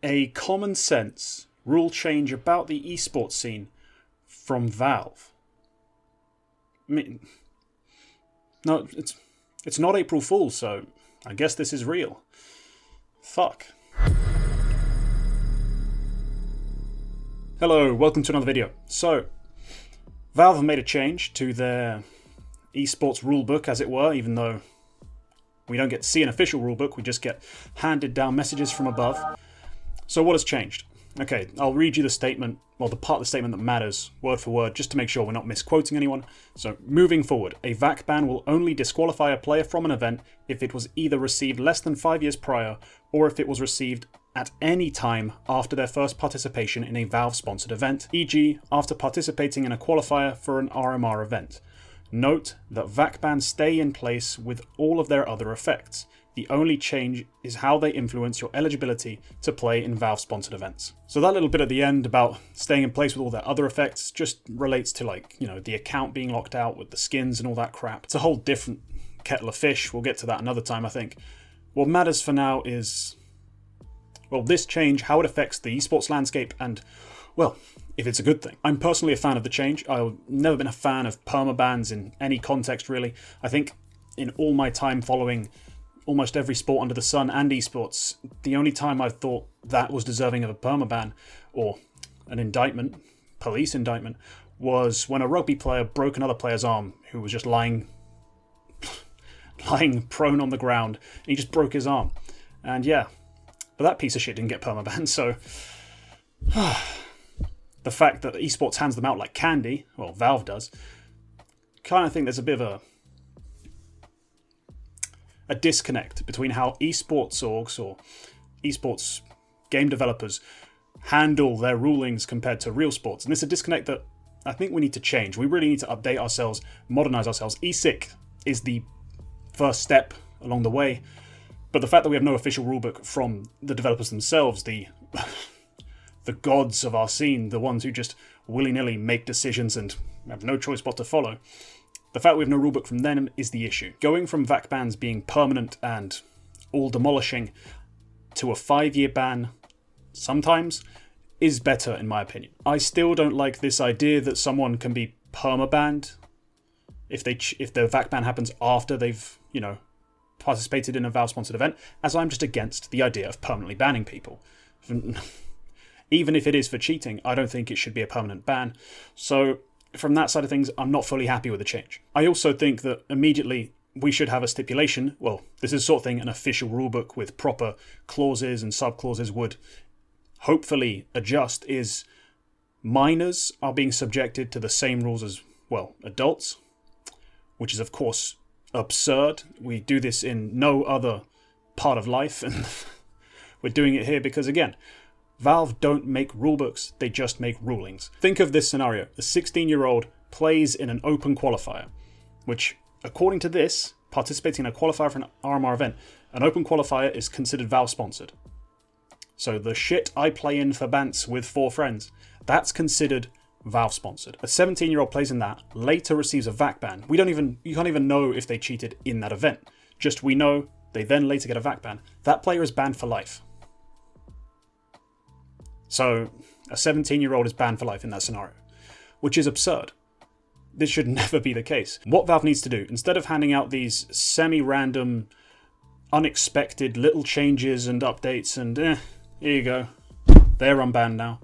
A common sense rule change about the esports scene from Valve. I mean, no, it's not April Fool's, so I guess this is real. Fuck. Hello, welcome to another video. So, Valve have made a change to their esports rulebook, as it were, even though we don't get to see an official rulebook, we just get handed down messages from above. So what has changed? Okay, I'll read you the statement, well, the part of the statement that matters, word for word, just to make sure we're not misquoting anyone. So, moving forward, a VAC ban will only disqualify a player from an event if it was either received less than 5 years prior, or if it was received at any time after their first participation in a Valve-sponsored event, e.g. after participating in a qualifier for an RMR event. Note that VAC bans stay in place with all of their other effects. The only change is how they influence your eligibility to play in Valve-sponsored events. So that little bit at the end about staying in place with all their other effects just relates to, like, you know, the account being locked out with the skins and all that crap. It's a whole different kettle of fish. We'll get to that another time, I think. What matters for now is, well, this change, how it affects the esports landscape, and, well, if it's a good thing. I'm personally a fan of the change. I've never been a fan of permabans in any context, really. I think in all my time following almost every sport under the sun and esports, the only time I've thought that was deserving of a permaban or an indictment, police indictment, was when a rugby player broke another player's arm who was just lying prone on the ground, and he just broke his arm. And yeah, but that piece of shit didn't get permaban, so the fact that esports hands them out like candy, well, Valve does, kind of think there's a bit of a disconnect between how esports orgs or esports game developers handle their rulings compared to real sports. And it's a disconnect that I think we need to change. We really need to update ourselves, modernize ourselves. ESIC is the first step along the way, but the fact that we have no official rulebook from the developers themselves, the gods of our scene, the ones who just willy-nilly make decisions and have no choice but to follow, the fact we have no rulebook from them is the issue. Going from VAC bans being permanent and all demolishing to a 5-year ban sometimes is better, in my opinion. I still don't like this idea that someone can be permabanned if the VAC ban happens after they've, you know, participated in a Valve-sponsored event, as I'm just against the idea of permanently banning people. Even if it is for cheating, I don't think it should be a permanent ban. So from that side of things, I'm not fully happy with the change. I also think that immediately we should have a stipulation. Well, this is the sort of thing an official rulebook with proper clauses and sub-clauses would hopefully adjust, is minors are being subjected to the same rules as, well, adults, which is, of course, absurd. We do this in no other part of life, and we're doing it here because, again, Valve don't make rulebooks, they just make rulings. Think of this scenario. A 16-year-old plays in an open qualifier, which, according to this, participating in a qualifier for an RMR event, an open qualifier is considered Valve-sponsored. So the shit I play in for Bants with 4 friends, that's considered Valve-sponsored. A 17-year-old plays in that, later receives a VAC ban. You can't even know if they cheated in that event. Just we know they then later get a VAC ban. That player is banned for life. So a 17-year-old is banned for life in that scenario, which is absurd. This should never be the case. What Valve needs to do, instead of handing out these semi-random, unexpected little changes and updates and here you go, they're unbanned now,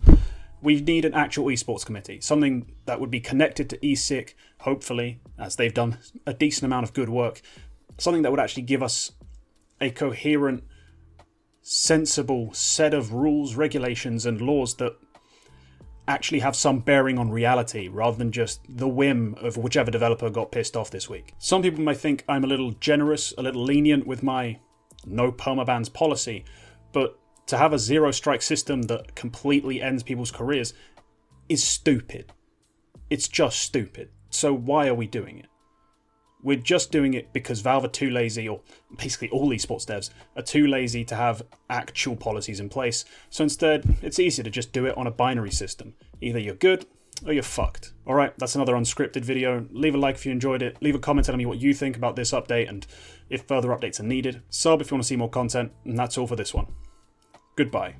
we need an actual esports committee, something that would be connected to ESIC, hopefully, as they've done a decent amount of good work, something that would actually give us a coherent, sensible set of rules, regulations, and laws that actually have some bearing on reality rather than just the whim of whichever developer got pissed off this week. Some people may think I'm a little generous, a little lenient with my no permabans policy, but to have a zero-strike system that completely ends people's careers is stupid. It's just stupid. So why are we doing it? We're just doing it because Valve are too lazy, or basically all esports devs are too lazy to have actual policies in place. So instead, it's easier to just do it on a binary system. Either you're good or you're fucked. Alright, that's another Unscripted video. Leave a like if you enjoyed it. Leave a comment telling me what you think about this update and if further updates are needed. Sub if you want to see more content. And that's all for this one. Goodbye.